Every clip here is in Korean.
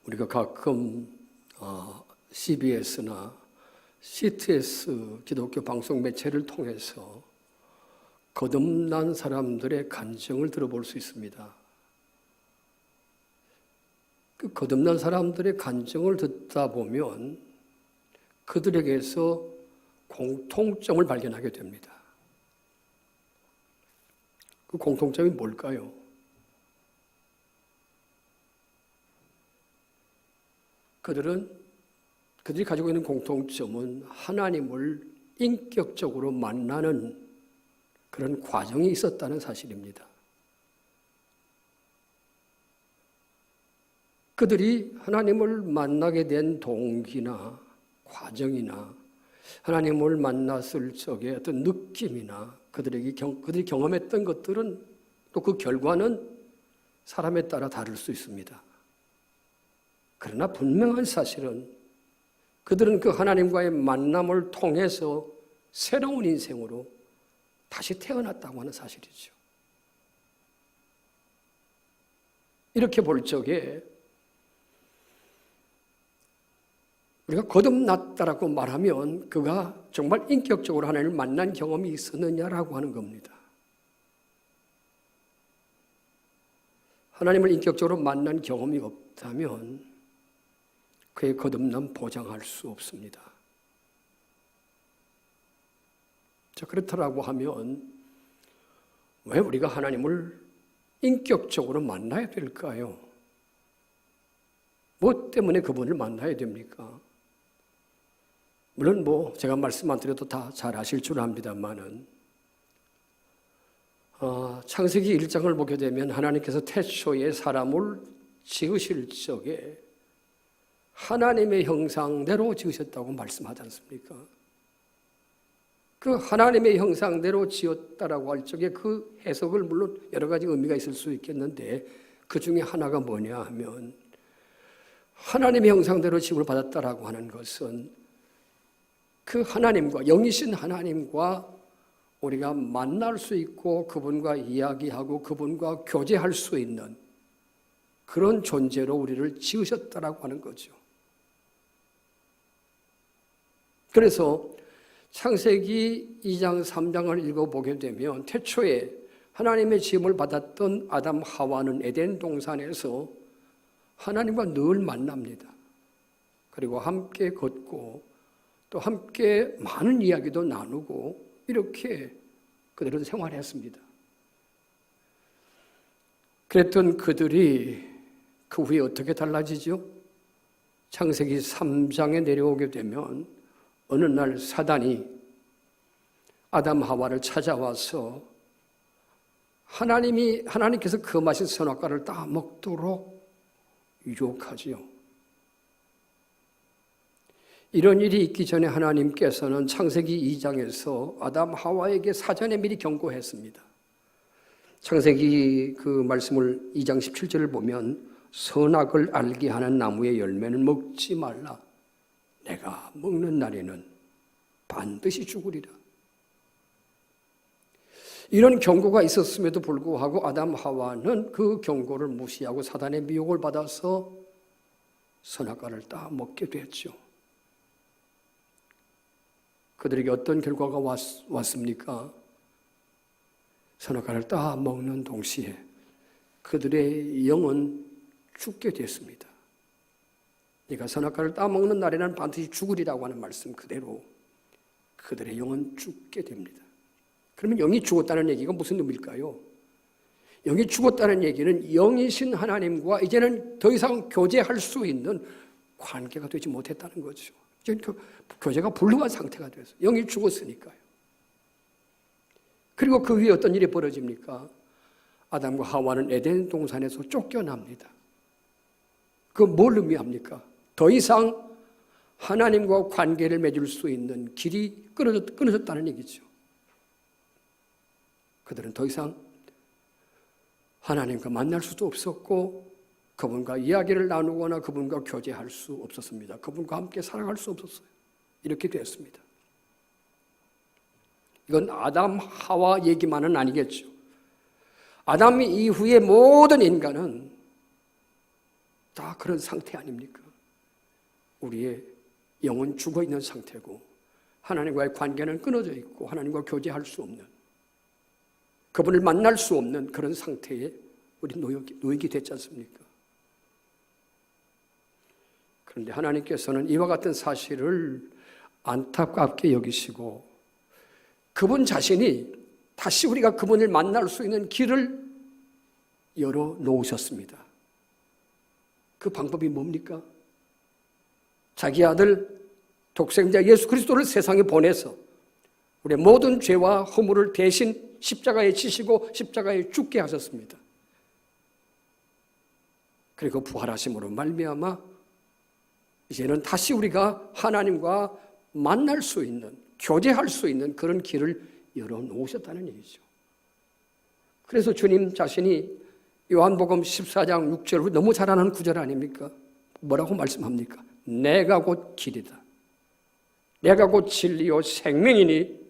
우리가 가끔 CBS나 CTS 기독교 방송 매체를 통해서 거듭난 사람들의 간증을 들어볼 수 있습니다. 그 거듭난 사람들의 간증을 듣다 보면 그들에게서 공통점을 발견하게 됩니다. 그 공통점이 뭘까요? 그들이 가지고 있는 공통점은 하나님을 인격적으로 만나는 그런 과정이 있었다는 사실입니다. 그들이 하나님을 만나게 된 동기나 과정이나 하나님을 만났을 적의 어떤 느낌이나 그들이 경험했던 것들은 또 그 결과는 사람에 따라 다를 수 있습니다. 그러나 분명한 사실은 그들은 그 하나님과의 만남을 통해서 새로운 인생으로 다시 태어났다고 하는 사실이죠. 이렇게 볼 적에 우리가 거듭났다라고 말하면 그가 정말 인격적으로 하나님을 만난 경험이 있었느냐라고 하는 겁니다. 하나님을 인격적으로 만난 경험이 없다면 그의 거듭남 보장할 수 없습니다. 자, 그렇다라고 하면 왜 우리가 하나님을 인격적으로 만나야 될까요? 무엇 때문에 그분을 만나야 됩니까? 물론 제가 말씀 안 드려도 다 잘 아실 줄 압니다만은 창세기 1장을 보게 되면 하나님께서 태초에 사람을 지으실 적에 하나님의 형상대로 지으셨다고 말씀하지 않습니까? 그 하나님의 형상대로 지었다라고 할 적에 그 해석을 물론 여러 가지 의미가 있을 수 있겠는데 그 중에 하나가 뭐냐 하면 하나님의 형상대로 지음을 받았다라고 하는 것은 그 하나님과 영이신 하나님과 우리가 만날 수 있고 그분과 이야기하고 그분과 교제할 수 있는 그런 존재로 우리를 지으셨다라고 하는 거죠. 그래서 창세기 2장 3장을 읽어보게 되면 태초에 하나님의 지음을 받았던 아담 하와는 에덴 동산에서 하나님과 늘 만납니다. 그리고 함께 걷고 또 함께 많은 이야기도 나누고 이렇게 그들은 생활했습니다. 그랬던 그들이 그 후에 어떻게 달라지죠? 창세기 3장에 내려오게 되면 어느 날 사단이 아담 하와를 찾아와서 하나님께서 금하신 선악과를 다 먹도록 유혹하지요. 이런 일이 있기 전에 하나님께서는 창세기 2장에서 아담 하와에게 사전에 미리 경고했습니다. 창세기 그 말씀을 2장 17절을 보면 선악을 알게 하는 나무의 열매는 먹지 말라. 내가 먹는 날에는 반드시 죽으리라. 이런 경고가 있었음에도 불구하고 아담 하와는 그 경고를 무시하고 사단의 미혹을 받아서 선악과를 다 먹게 됐죠. 그들에게 어떤 결과가 왔습니까? 선악과를 다 먹는 동시에 그들의 영은 죽게 됐습니다. 네가 선악과를 다 먹는 날에는 반드시 죽으리라고 하는 말씀 그대로 그들의 영은 죽게 됩니다. 그러면 영이 죽었다는 얘기가 무슨 의미일까요? 영이 죽었다는 얘기는 영이신 하나님과 이제는 더 이상 교제할 수 있는 관계가 되지 못했다는 거죠. 이제 그 교제가 불능한 상태가 됐어요. 영이 죽었으니까요. 그리고 그 위에 어떤 일이 벌어집니까? 아담과 하와는 에덴 동산에서 쫓겨납니다. 그 뭘 의미합니까? 더 이상 하나님과 관계를 맺을 수 있는 길이 끊어졌다는 얘기죠. 그들은 더 이상 하나님과 만날 수도 없었고 그분과 이야기를 나누거나 그분과 교제할 수 없었습니다. 그분과 함께 살아갈 수 없었어요. 이렇게 되었습니다. 이건 아담 하와 얘기만은 아니겠죠. 아담 이후의 모든 인간은 다 그런 상태 아닙니까? 우리의 영은 죽어있는 상태고 하나님과의 관계는 끊어져 있고 하나님과 교제할 수 없는, 그분을 만날 수 없는 그런 상태에 우리 노역이 됐지 않습니까? 그런데 하나님께서는 이와 같은 사실을 안타깝게 여기시고 그분 자신이 다시 우리가 그분을 만날 수 있는 길을 열어놓으셨습니다. 그 방법이 뭡니까? 자기 아들 독생자 예수 그리스도를 세상에 보내서 우리의 모든 죄와 허물을 대신 십자가에 지시고 십자가에 죽게 하셨습니다. 그리고 부활하심으로 말미암아 이제는 다시 우리가 하나님과 만날 수 있는, 교제할 수 있는 그런 길을 열어놓으셨다는 얘기죠. 그래서 주님 자신이 요한복음 14장 6절 너무 잘 아는 구절 아닙니까? 뭐라고 말씀합니까? 내가 곧 길이다. 내가 곧 진리요 생명이니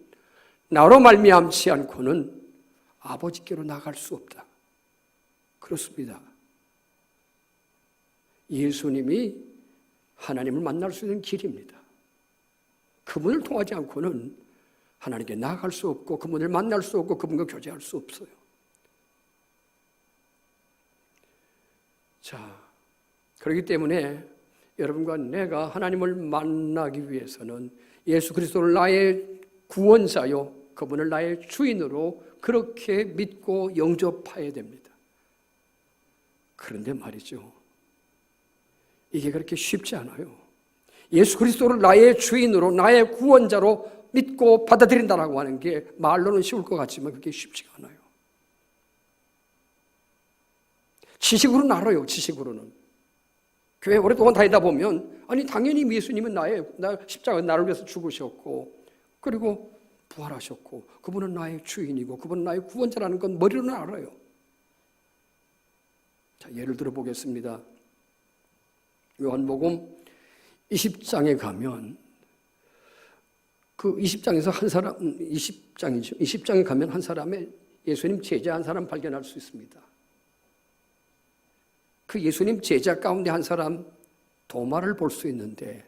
나로 말미암지 않고는 아버지께로 나갈 수 없다. 그렇습니다. 예수님이 하나님을 만날 수 있는 길입니다. 그분을 통하지 않고는 하나님께 나아갈 수 없고 그분을 만날 수 없고 그분과 교제할 수 없어요. 자, 그렇기 때문에 여러분과 내가 하나님을 만나기 위해서는 예수 그리스도를 나의 구원자요, 그분을 나의 주인으로 그렇게 믿고 영접해야 됩니다. 그런데 말이죠, 이게 그렇게 쉽지 않아요. 예수 그리스도를 나의 주인으로, 나의 구원자로 믿고 받아들인다라고 하는 게 말로는 쉬울 것 같지만 그게 쉽지가 않아요. 지식으로는 알아요. 지식으로는. 교회 오랫동안 다니다 보면 아니 당연히 예수님은 십자가에 나를 위해서 죽으셨고 그리고 부활하셨고 그분은 나의 주인이고 그분은 나의 구원자라는 건 머리로는 알아요. 자, 예를 들어 보겠습니다. 요한복음 20장에 가면 그 20장에서 한 사람, 20장이죠. 20장에 가면 한 사람의 예수님 제자 한 사람 발견할 수 있습니다. 그 예수님 제자 가운데 한 사람 도마를 볼 수 있는데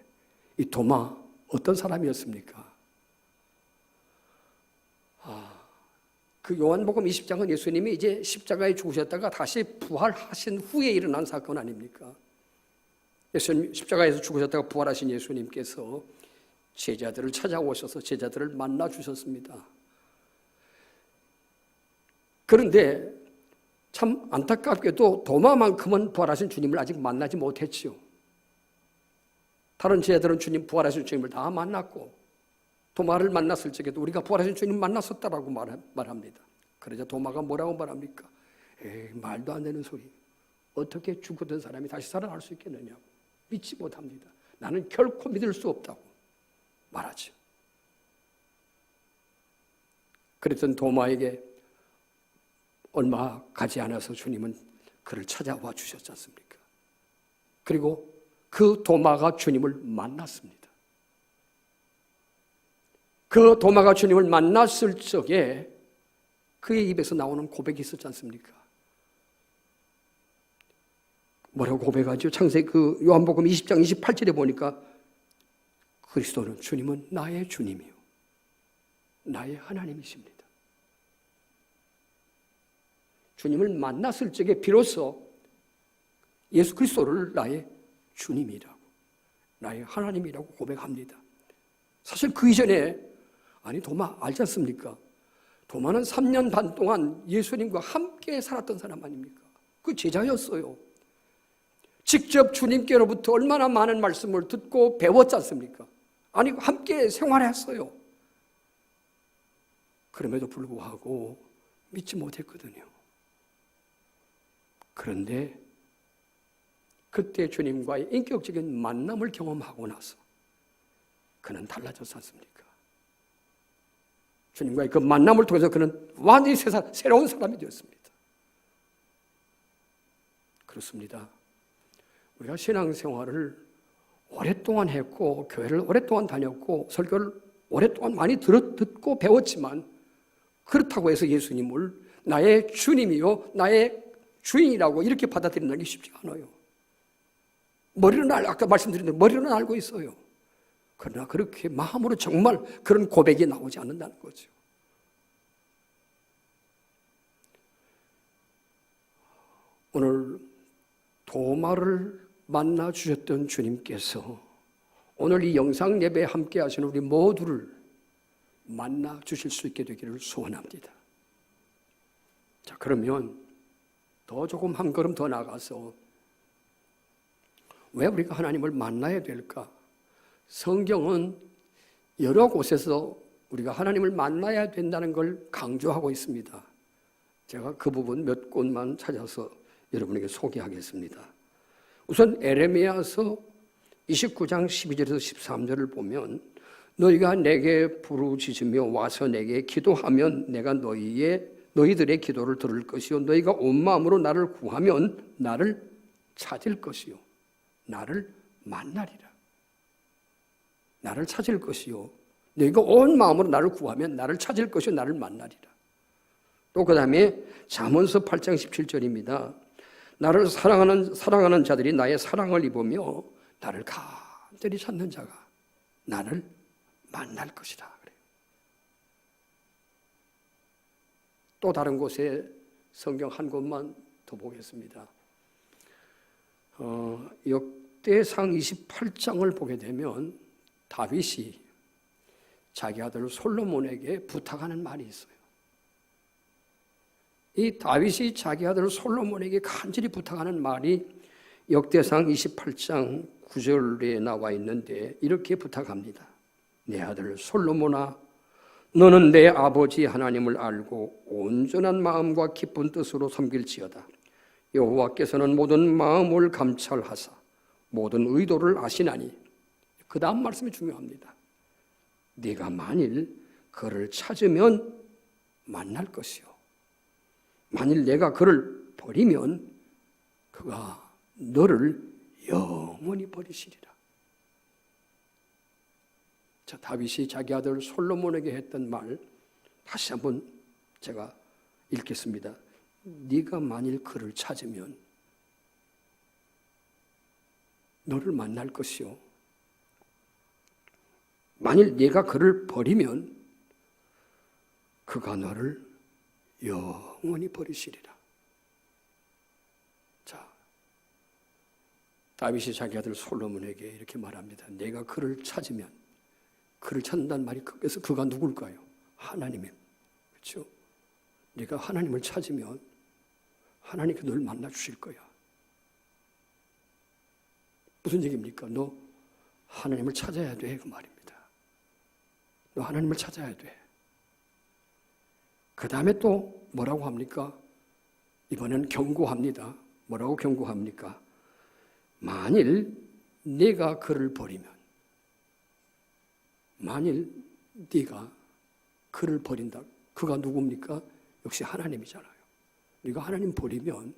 이 도마 어떤 사람이었습니까? 그 요한복음 20장은 예수님이 이제 십자가에 죽으셨다가 다시 부활하신 후에 일어난 사건 아닙니까? 예수님 십자가에서 죽으셨다가 부활하신 예수님께서 제자들을 찾아오셔서 제자들을 만나 주셨습니다. 그런데 참 안타깝게도 도마만큼은 부활하신 주님을 아직 만나지 못했지요. 다른 제자들은 주님, 부활하신 주님을 다 만났고 도마를 만났을 적에도 우리가 부활하신 주님 만났었다라고 말합니다. 그러자 도마가 뭐라고 말합니까? 말도 안 되는 소리. 어떻게 죽었던 사람이 다시 살아날 수 있겠느냐고. 믿지 못합니다. 나는 결코 믿을 수 없다고 말하죠. 그랬던 도마에게 얼마 가지 않아서 주님은 그를 찾아와 주셨지 않습니까? 그리고 그 도마가 주님을 만났습니다. 그 도마가 주님을 만났을 적에 그의 입에서 나오는 고백이 있었지 않습니까? 뭐라고 고백하죠? 창세기 요한복음 20장 28절에 보니까 그리스도는 주님은 나의 주님이요 나의 하나님이십니다. 주님을 만났을 적에 비로소 예수 그리스도를 나의 주님이라고, 나의 하나님이라고 고백합니다. 사실 그 이전에 도마 알지 않습니까? 도마는 3년 반 동안 예수님과 함께 살았던 사람 아닙니까? 그 제자였어요. 직접 주님께로부터 얼마나 많은 말씀을 듣고 배웠지 않습니까? 함께 생활했어요. 그럼에도 불구하고 믿지 못했거든요. 그런데 그때 주님과의 인격적인 만남을 경험하고 나서 그는 달라졌지 않습니까? 주님과의 그 만남을 통해서 그는 완전히 새로운 사람이 되었습니다. 그렇습니다. 우리가 신앙생활을 오랫동안 했고 교회를 오랫동안 다녔고 설교를 오랫동안 많이 듣고 배웠지만 그렇다고 해서 예수님을 나의 주님이요 나의 주인이라고 이렇게 받아들이는 게 쉽지 않아요. 아까 말씀드린 대로 머리로는 알고 있어요. 그러나 그렇게 마음으로 정말 그런 고백이 나오지 않는다는 거죠. 오늘 도마를 만나 주셨던 주님께서 오늘 이 영상 예배에 함께 하시는 우리 모두를 만나 주실 수 있게 되기를 소원합니다. 자, 그러면 더 조금 한 걸음 더 나가서 왜 우리가 하나님을 만나야 될까? 성경은 여러 곳에서 우리가 하나님을 만나야 된다는 걸 강조하고 있습니다. 제가 그 부분 몇 곳만 찾아서 여러분에게 소개하겠습니다. 우선 에레미야서 29장 12절에서 13절을 보면 너희가 내게 부르짖으며 와서 내게 기도하면 내가 너희들의 기도를 들을 것이요 너희가 온 마음으로 나를 구하면 나를 찾을 것이요 나를 만나리라. 나를 찾을 것이요 너희가 온 마음으로 나를 구하면 나를 찾을 것이요 나를 만나리라. 또 그 다음에 잠언서 8장 17절입니다. 나를 사랑하는 자들이 나의 사랑을 입으며 나를 간절히 찾는 자가 나를 만날 것이다. 그래요. 또 다른 곳에 성경 한 곳만 더 보겠습니다. 역대상 28장을 보게 되면 다윗이 자기 아들 솔로몬에게 부탁하는 말이 있어요. 이 다윗이 자기 아들 솔로몬에게 간절히 부탁하는 말이 역대상 28장 9절에 나와 있는데 이렇게 부탁합니다. 내 아들 솔로몬아, 너는 내 아버지 하나님을 알고 온전한 마음과 기쁜 뜻으로 섬길지어다. 여호와께서는 모든 마음을 감찰하사 모든 의도를 아시나니. 그 다음 말씀이 중요합니다. 네가 만일 그를 찾으면 만날 것이요 만일 내가 그를 버리면 그가 너를 영원히 버리시리라. 자, 다윗이 자기 아들 솔로몬에게 했던 말 다시 한번 제가 읽겠습니다. 네가 만일 그를 찾으면 너를 만날 것이요 만일 네가 그를 버리면 그가 너를 영원히 버리시리라. 자, 다윗이 자기 아들 솔로몬에게 이렇게 말합니다. 내가 그를 찾으면, 그를 찾는다는 말이 그래서 그가 누굴까요? 하나님이에요. 그렇죠? 네가 하나님을 찾으면 하나님께 널 만나 주실 거야. 무슨 얘기입니까? 너 하나님을 찾아야 돼, 그 말입니다. 너 하나님을 찾아야 돼. 그 다음에 또 뭐라고 합니까? 이번엔 경고합니다. 뭐라고 경고합니까? 만일 네가 그를 버리면, 만일 네가 그를 버린다. 그가 누굽니까? 역시 하나님이잖아요. 네가 하나님 버리면,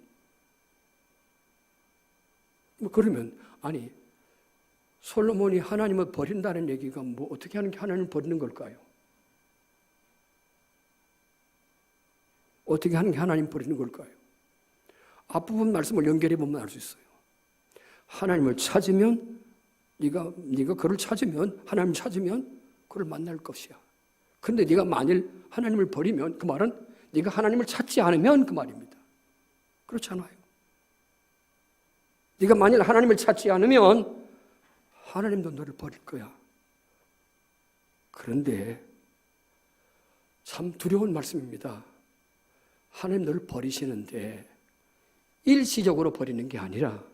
그러면 아니 솔로몬이 하나님을 버린다는 얘기가 뭐 어떻게 하는 게 하나님을 버리는 걸까요? 어떻게 하는 게 하나님 버리는 걸까요? 앞부분 말씀을 연결해 보면 알 수 있어요. 하나님을 찾으면 네가 그를 찾으면 하나님을 찾으면 그를 만날 것이야. 그런데 네가 만일 하나님을 버리면 그 말은 네가 하나님을 찾지 않으면 그 말입니다. 그렇잖아요. 네가 만일 하나님을 찾지 않으면 하나님도 너를 버릴 거야. 그런데 참 두려운 말씀입니다. 하나님 너를 버리시는데 일시적으로 버리는 게 아니라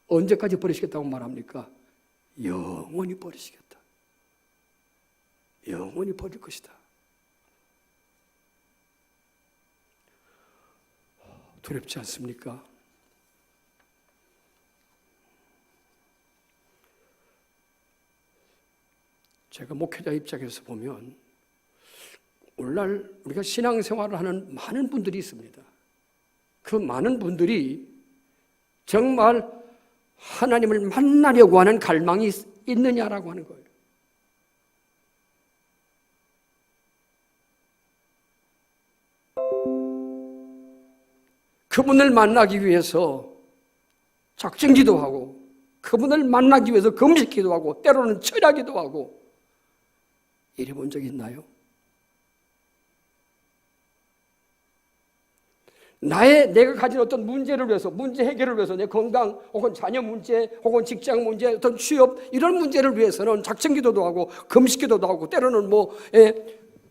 언제까지 버리시겠다고 말합니까? 영원히 버리시겠다. 영원히 버릴 것이다. 두렵지 않습니까? 제가 목회자 입장에서 보면 오늘날 우리가 신앙생활을 하는 많은 분들이 있습니다. 그 많은 분들이 정말 하나님을 만나려고 하는 갈망이 있느냐라고 하는 거예요. 그분을 만나기 위해서 작정기도 하고 그분을 만나기 위해서 금식기도 하고 때로는 철야기도 하고 이래 본 적 있나요? 내가 가진 어떤 문제를 위해서, 문제 해결을 위해서, 내 건강 혹은 자녀 문제 혹은 직장 문제, 어떤 취업 이런 문제를 위해서는 작정기도도 하고 금식기도도 하고 때로는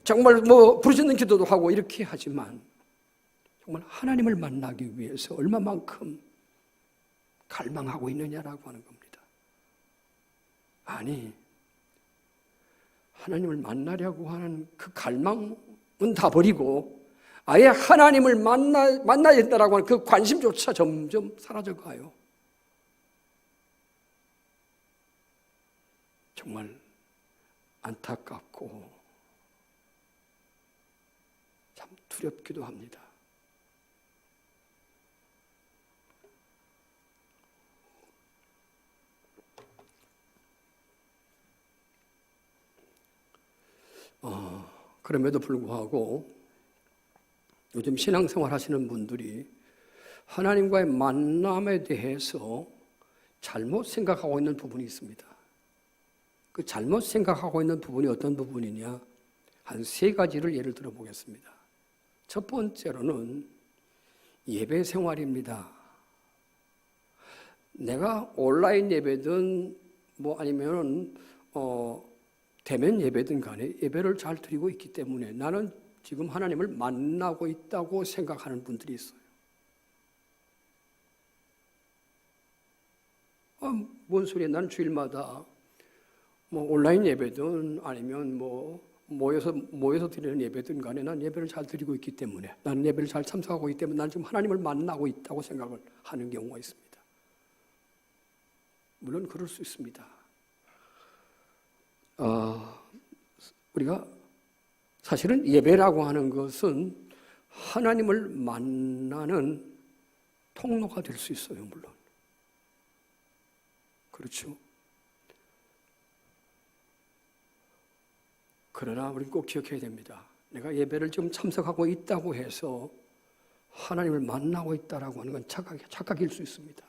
정말 부르짖는 기도도 하고 이렇게 하지만 정말 하나님을 만나기 위해서 얼마만큼 갈망하고 있느냐라고 하는 겁니다. 아니, 하나님을 만나려고 하는 그 갈망은 다 버리고 아예 하나님을 만나야 된다라고 하는 그 관심조차 점점 사라져가요. 정말 안타깝고 참 두렵기도 합니다. 그럼에도 불구하고 요즘 신앙생활 하시는 분들이 하나님과의 만남에 대해서 잘못 생각하고 있는 부분이 있습니다. 그 잘못 생각하고 있는 부분이 어떤 부분이냐? 한 3가지를 예를 들어 보겠습니다. 첫 번째로는 예배 생활입니다. 내가 온라인 예배든 아니면 대면 예배든 간에 예배를 잘 드리고 있기 때문에 나는 지금 하나님을 만나고 있다고 생각하는 분들이 있어요. 뭔 소리야? 나는 주일마다 온라인 예배든 아니면 모여서 드리는 예배든 간에 난 예배를 잘 드리고 있기 때문에, 나는 예배를 잘 참석하고 있기 때문에 나는 지금 하나님을 만나고 있다고 생각을 하는 경우가 있습니다. 물론 그럴 수 있습니다. 우리가 사실은 예배라고 하는 것은 하나님을 만나는 통로가 될 수 있어요, 물론. 그렇죠. 그러나 우리는 꼭 기억해야 됩니다. 내가 예배를 지금 참석하고 있다고 해서 하나님을 만나고 있다라고 하는 건 착각일 수 있습니다.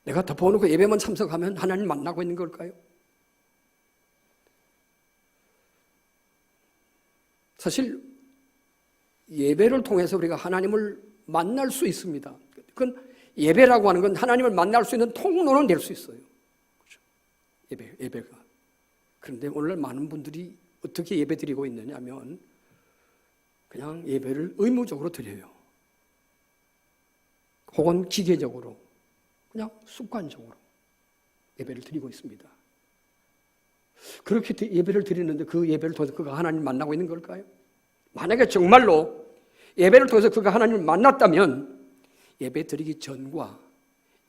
내가 덮어놓고 예배만 참석하면 하나님 만나고 있는 걸까요? 사실 예배를 통해서 우리가 하나님을 만날 수 있습니다. 그건 예배라고 하는 건 하나님을 만날 수 있는 통로는 될 수 있어요. 그렇죠? 예배가. 그런데 오늘 많은 분들이 어떻게 예배 드리고 있느냐면 그냥 예배를 의무적으로 드려요. 혹은 기계적으로, 그냥 습관적으로 예배를 드리고 있습니다. 그렇게 예배를 드리는데 그 예배를 통해서 그가 하나님을 만나고 있는 걸까요? 만약에 정말로 예배를 통해서 그가 하나님을 만났다면 예배 드리기 전과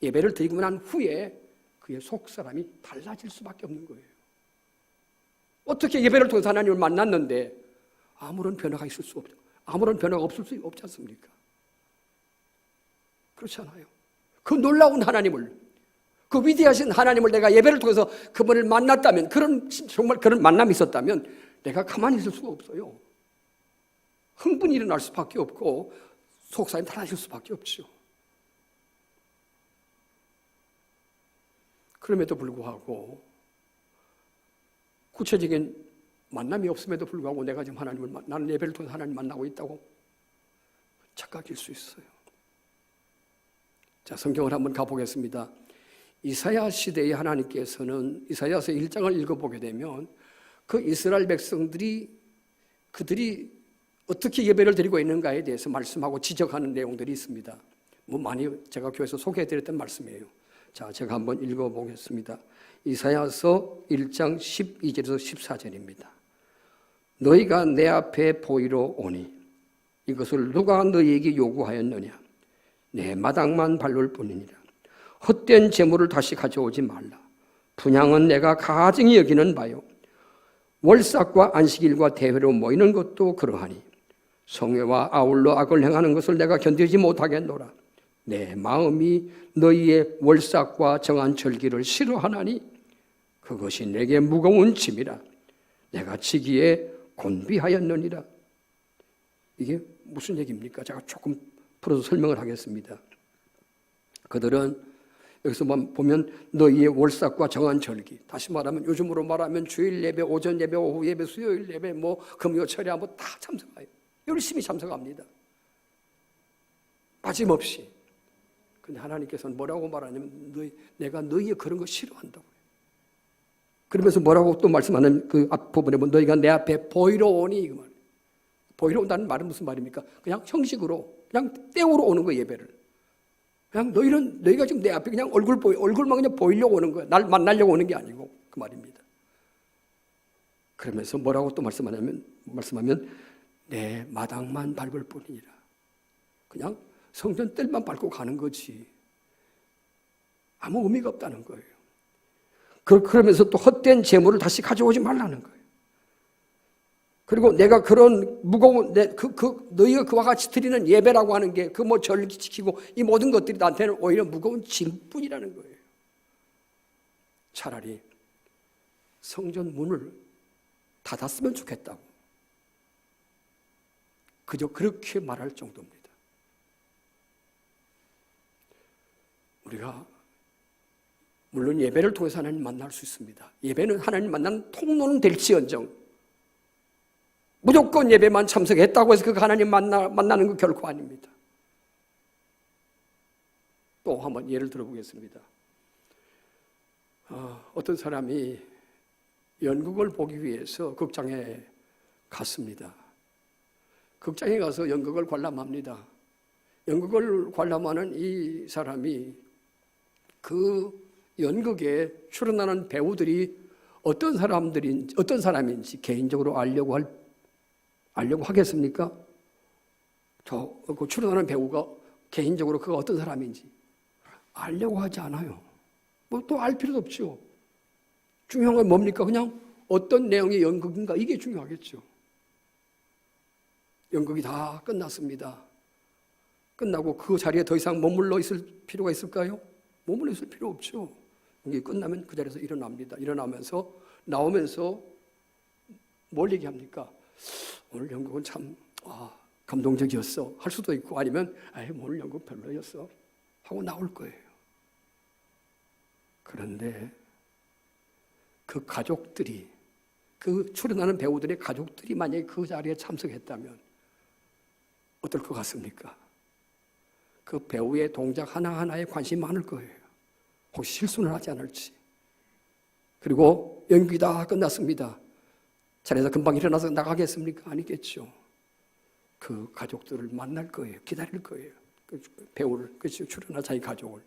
예배를 드리고 난 후에 그의 속사람이 달라질 수밖에 없는 거예요. 어떻게 예배를 통해서 하나님을 만났는데 아무런 변화가 있을 수 없죠. 아무런 변화가 없을 수 없지 않습니까? 그렇잖아요. 그 놀라운 하나님을, 그 위대하신 하나님을 내가 예배를 통해서 그분을 만났다면, 정말 그런 만남이 있었다면 내가 가만히 있을 수가 없어요. 흥분이 일어날 수밖에 없고 속사람이 달라질 수밖에 없죠. 그럼에도 불구하고 구체적인 만남이 없음에도 불구하고 내가 지금 나는 예배를 통해서 하나님을 만나고 있다고 착각일 수 있어요. 자, 성경을 한번 가보겠습니다. 이사야 시대의 하나님께서는 이사야서 1장을 읽어보게 되면 그 이스라엘 백성들이 그들이 어떻게 예배를 드리고 있는가에 대해서 말씀하고 지적하는 내용들이 있습니다. 많이 제가 교회에서 소개해드렸던 말씀이에요. 자, 제가 한번 읽어보겠습니다. 이사야서 1장 12절에서 14절입니다. 너희가 내 앞에 보이러 오니 이것을 누가 너희에게 요구하였느냐? 내 마당만 밟을 뿐이니라. 헛된 재물을 다시 가져오지 말라. 분향은 내가 가증히 여기는 바요. 월삭과 안식일과 대회로 모이는 것도 그러하니 성회와 아울러 악을 행하는 것을 내가 견디지 못하겠노라. 내 마음이 너희의 월삭과 정한 절기를 싫어하나니 그것이 내게 무거운 짐이라. 내가 지기에 곤비하였느니라. 이게 무슨 얘기입니까? 제가 조금 풀어서 설명을 하겠습니다. 그들은 여기서 보면 너희의 월삭과 정한 절기, 다시 말하면 요즘으로 말하면 주일 예배, 오전 예배, 오후 예배, 수요일 예배, 금요 철야 다 참석해요. 열심히 참석합니다. 빠짐없이. 근데 하나님께서는 뭐라고 말하냐면 내가 너희의 그런 거 싫어한다고. 그러면서 뭐라고 또 말씀하는 그 앞부분에 보면 너희가 내 앞에 보이러 오니, 그 말. 보이러 온다는 말은 무슨 말입니까? 그냥 형식으로, 그냥 때우러 오는 거예요, 예배를. 그냥 너희가 지금 내 앞에 그냥 얼굴만 그냥 보이려고 오는 거야. 날 만나려고 오는 게 아니고, 그 말입니다. 그러면서 뭐라고 또 말씀하면 내 마당만 밟을 뿐이니라. 그냥 성전 뜰만 밟고 가는 거지. 아무 의미가 없다는 거예요. 그러면서 또 헛된 재물을 다시 가져오지 말라는 거예요. 그리고 내가 그런 무거운 너희가 그와 같이 드리는 예배라고 하는 게 절기 지키고 이 모든 것들이 나한테는 오히려 무거운 짐뿐이라는 거예요. 차라리 성전 문을 닫았으면 좋겠다고. 그저 그렇게 말할 정도입니다. 우리가 물론 예배를 통해서 하나님 만날 수 있습니다. 예배는 하나님 만나는 통로는 될지언정 무조건 예배만 참석했다고 해서 그 하나님 만나는 거 결코 아닙니다. 또 한번 예를 들어보겠습니다. 어떤 사람이 연극을 보기 위해서 극장에 갔습니다. 극장에 가서 연극을 관람합니다. 연극을 관람하는 이 사람이 그 연극에 출연하는 배우들이 어떤 사람인지 개인적으로 알려고 하겠습니까? 그 출연하는 배우가 개인적으로 그가 어떤 사람인지 알려고 하지 않아요. 또 알 필요도 없죠. 중요한 건 뭡니까? 그냥 어떤 내용의 연극인가, 이게 중요하겠죠. 연극이 다 끝났습니다. 끝나고 그 자리에 더 이상 머물러 있을 필요가 있을까요? 머물러 있을 필요 없죠. 이게 끝나면 그 자리에서 일어납니다. 일어나면서 나오면서 뭘 얘기합니까? 오늘 연극은 참 감동적이었어 할 수도 있고, 아니면 오늘 연극 별로였어 하고 나올 거예요. 그런데 그 가족들이, 그 출연하는 배우들의 가족들이 만약에 그 자리에 참석했다면 어떨 것 같습니까? 그 배우의 동작 하나하나에 관심이 많을 거예요. 혹시 실수는 하지 않을지. 그리고 연극이 다 끝났습니다. 자리에서 금방 일어나서 나가겠습니까? 아니겠죠. 그 가족들을 만날 거예요. 기다릴 거예요. 그 배우를, 출연한 자기 가족을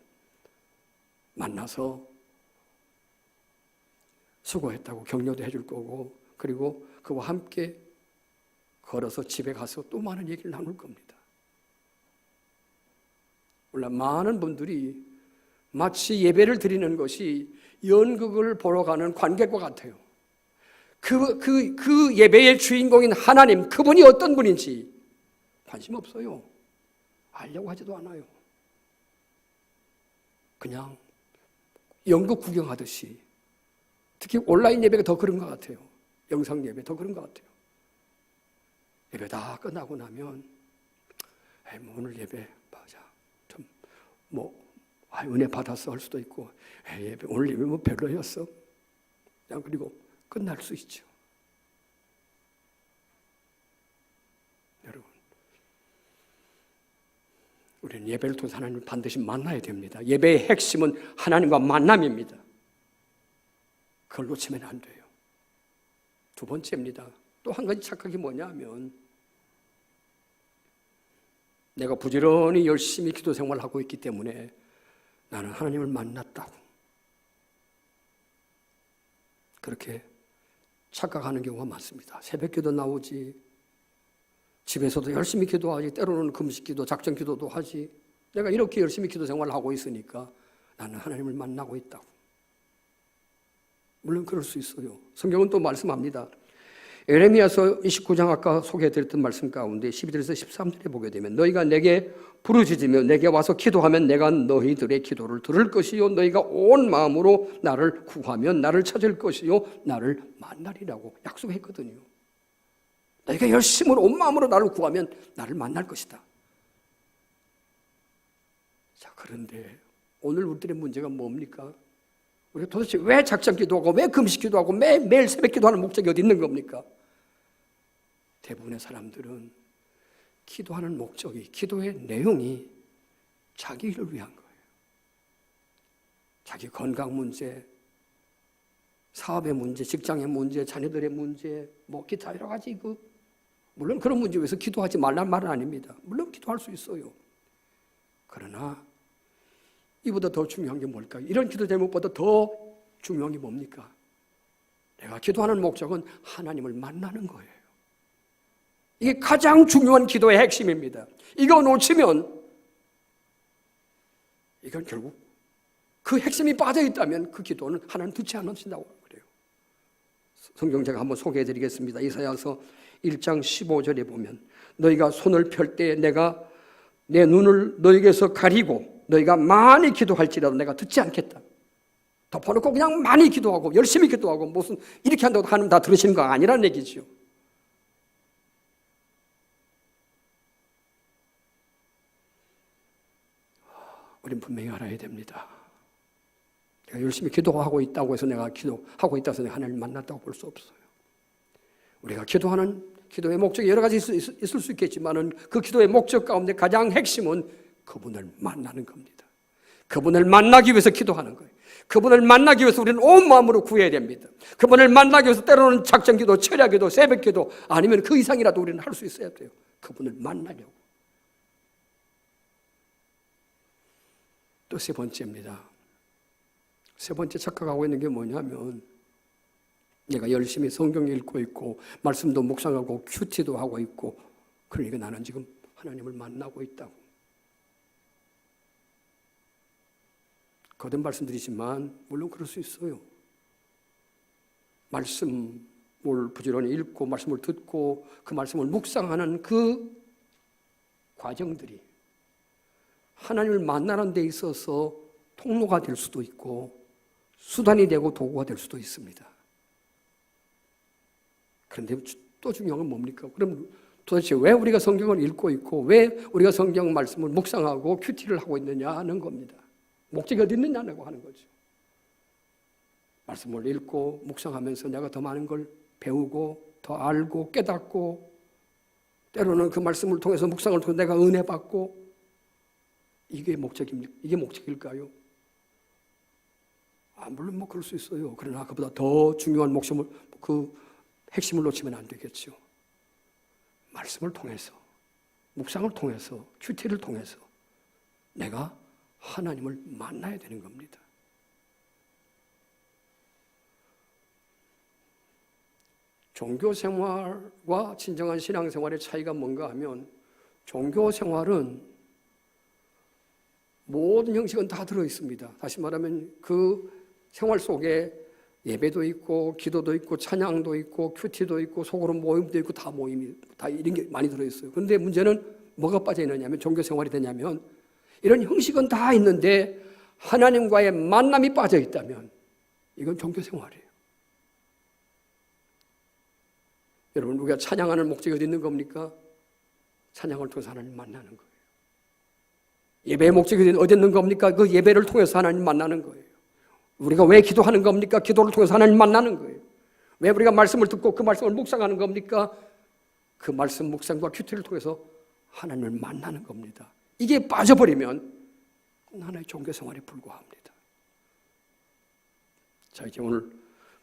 만나서 수고했다고 격려도 해줄 거고, 그리고 그와 함께 걸어서 집에 가서 또 많은 얘기를 나눌 겁니다. 물론 많은 분들이 마치 예배를 드리는 것이 연극을 보러 가는 관객과 같아요. 그 예배의 주인공인 하나님, 그분이 어떤 분인지 관심 없어요. 알려고 하지도 않아요. 그냥 연극 구경하듯이, 특히 온라인 예배가 더 그런 것 같아요. 영상 예배 더 그런 것 같아요. 예배 다 끝나고 나면 오늘 예배 맞아, 좀 은혜 받았어 할 수도 있고, 예배 오늘 예배 별로였어, 그냥 그리고 끝날 수 있죠. 여러분, 우리는 예배를 통해서 하나님을 반드시 만나야 됩니다. 예배의 핵심은 하나님과 만남입니다. 그걸 놓치면 안 돼요. 두 번째입니다. 또 한 가지 착각이 뭐냐면, 내가 부지런히 열심히 기도 생활을 하고 있기 때문에 나는 하나님을 만났다고, 그렇게 착각하는 경우가 많습니다. 새벽기도 나오지, 집에서도 열심히 기도하지, 때로는 금식기도, 작정기도도 하지, 내가 이렇게 열심히 기도 생활을 하고 있으니까 나는 하나님을 만나고 있다고. 물론 그럴 수 있어요. 성경은 또 말씀합니다. 에레미야서 29장 아까 소개해드렸던 말씀 가운데 12절에서 13절에 보게 되면, 너희가 내게 부르짖으며 내게 와서 기도하면 내가 너희들의 기도를 들을 것이요, 너희가 온 마음으로 나를 구하면 나를 찾을 것이요, 나를 만나리라고 약속했거든요. 너희가 열심으로 온 마음으로 나를 구하면 나를 만날 것이다. 자, 그런데 오늘 우리들의 문제가 뭡니까? 우리가 도대체 왜 작정 기도하고 왜 금식 기도하고 매일 새벽 기도하는 목적이 어디 있는 겁니까? 대부분의 사람들은 기도하는 목적이, 기도의 내용이 자기 일을 위한 거예요. 자기 건강 문제, 사업의 문제, 직장의 문제, 자녀들의 문제, 뭐 기타 여러 가지 물론 그런 문제 위해서 기도하지 말라는 말은 아닙니다. 물론 기도할 수 있어요. 그러나 이보다 더 중요한 게 뭘까요? 이런 기도 제목보다 더 중요한 게 뭡니까? 내가 기도하는 목적은 하나님을 만나는 거예요. 이게 가장 중요한 기도의 핵심입니다. 이거 놓치면 이건 결국 그 핵심이 빠져있다면 그 기도는 하나님 듣지 않으신다고 그래요. 성경 제가 한번 소개해드리겠습니다. 이사야서 1장 15절에 보면 너희가 손을 펼 때 내가 내 눈을 너희에게서 가리고 너희가 많이 기도할지라도 내가 듣지 않겠다. 덮어놓고 그냥 많이 기도하고 열심히 기도하고 무슨 이렇게 한다고 하나님 다 들으시는 거 아니라는 얘기죠. 우린 분명히 알아야 됩니다. 내가 열심히 기도하고 있다고 해서 내가 기도하고 있다고 해서 내가 하나님을 만났다고 볼 수 없어요. 우리가 기도하는 기도의 목적이 여러 가지 있을 수 있겠지만은 그 기도의 목적 가운데 가장 핵심은 그분을 만나는 겁니다. 그분을 만나기 위해서 기도하는 거예요. 그분을 만나기 위해서 우리는 온 마음으로 구해야 됩니다. 그분을 만나기 위해서 때로는 작정기도, 철야기도, 새벽기도 아니면 그 이상이라도 우리는 할 수 있어야 돼요. 그분을 만나려고. 또 세 번째입니다. 세 번째 착각하고 있는 게 뭐냐면 내가 열심히 성경 읽고 있고 말씀도 묵상하고 큐티도 하고 있고 그러니까 나는 지금 하나님을 만나고 있다고. 거듭 말씀드리지만 물론 그럴 수 있어요. 말씀을 부지런히 읽고 말씀을 듣고 그 말씀을 묵상하는 그 과정들이 하나님을 만나는 데 있어서 통로가 될 수도 있고 수단이 되고 도구가 될 수도 있습니다. 그런데 또 중요한 건 뭡니까? 그럼 도대체 왜 우리가 성경을 읽고 있고 왜 우리가 성경 말씀을 묵상하고 큐티를 하고 있느냐 하는 겁니다. 목적이 어디 있느냐고 하는 거죠. 말씀을 읽고 묵상하면서 내가 더 많은 걸 배우고 더 알고 깨닫고 때로는 그 말씀을 통해서 묵상을 통해서 내가 은혜 받고 이게 목적입니까? 이게 목적일까요? 물론 뭐 그럴 수 있어요. 그러나 그보다 더 중요한 목적을 그 핵심을 놓치면 안 되겠죠. 말씀을 통해서 묵상을 통해서 큐티를 통해서 내가 하나님을 만나야 되는 겁니다. 종교 생활과 진정한 신앙 생활의 차이가 뭔가 하면 종교 생활은 모든 형식은 다 들어있습니다. 다시 말하면 그 생활 속에 예배도 있고 기도도 있고 찬양도 있고 큐티도 있고 속으로 모임도 있고 다 모임이 다 이런 게 많이 들어있어요. 그런데 문제는 뭐가 빠져 있느냐면 종교 생활이 되냐면 이런 형식은 다 있는데 하나님과의 만남이 빠져 있다면 이건 종교 생활이에요. 여러분 우리가 찬양하는 목적이 어디 있는 겁니까? 찬양을 통해서 하나님 만나는 거예요. 예배의 목적이 어디 있는 겁니까? 그 예배를 통해서 하나님 만나는 거예요. 우리가 왜 기도하는 겁니까? 기도를 통해서 하나님 만나는 거예요. 왜 우리가 말씀을 듣고 그 말씀을 묵상하는 겁니까? 그 말씀 묵상과 큐티를 통해서 하나님을 만나는 겁니다. 이게 빠져버리면 하나의 종교생활에 불과합니다. 자, 이제 오늘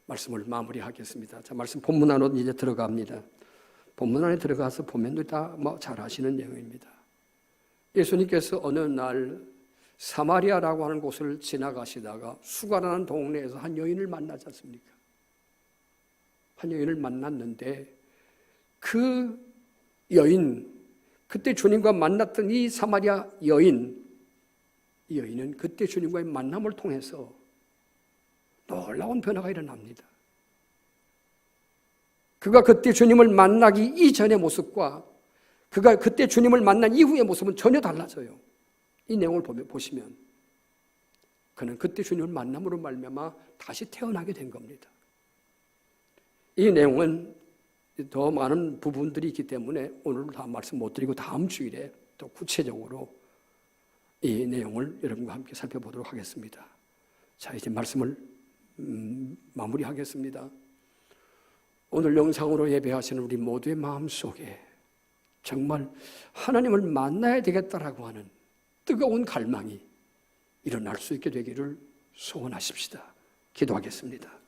말씀을 마무리하겠습니다. 자, 말씀 본문 안으로 이제 들어갑니다. 본문 안에 들어가서 보면 다 뭐 잘 아시는 내용입니다. 예수님께서 어느 날 사마리아라고 하는 곳을 지나가시다가 수가라는 동네에서 한 여인을 만나지 않습니까? 한 여인을 만났는데 그 여인, 그때 주님과 만났던 이 사마리아 여인, 이 여인은 그때 주님과의 만남을 통해서 놀라운 변화가 일어납니다. 그가 그때 주님을 만나기 이전의 모습과 그가 그때 주님을 만난 이후의 모습은 전혀 달라져요. 이 내용을 보시면 그는 그때 주님을 만남으로 말미암아 다시 태어나게 된 겁니다. 이 내용은 더 많은 부분들이 있기 때문에 오늘 다 말씀 못 드리고 다음 주일에 또 구체적으로 이 내용을 여러분과 함께 살펴보도록 하겠습니다. 자, 이제 말씀을 마무리하겠습니다. 오늘 영상으로 예배하시는 우리 모두의 마음속에 정말 하나님을 만나야 되겠다라고 하는 뜨거운 갈망이 일어날 수 있게 되기를 소원하십시다. 기도하겠습니다.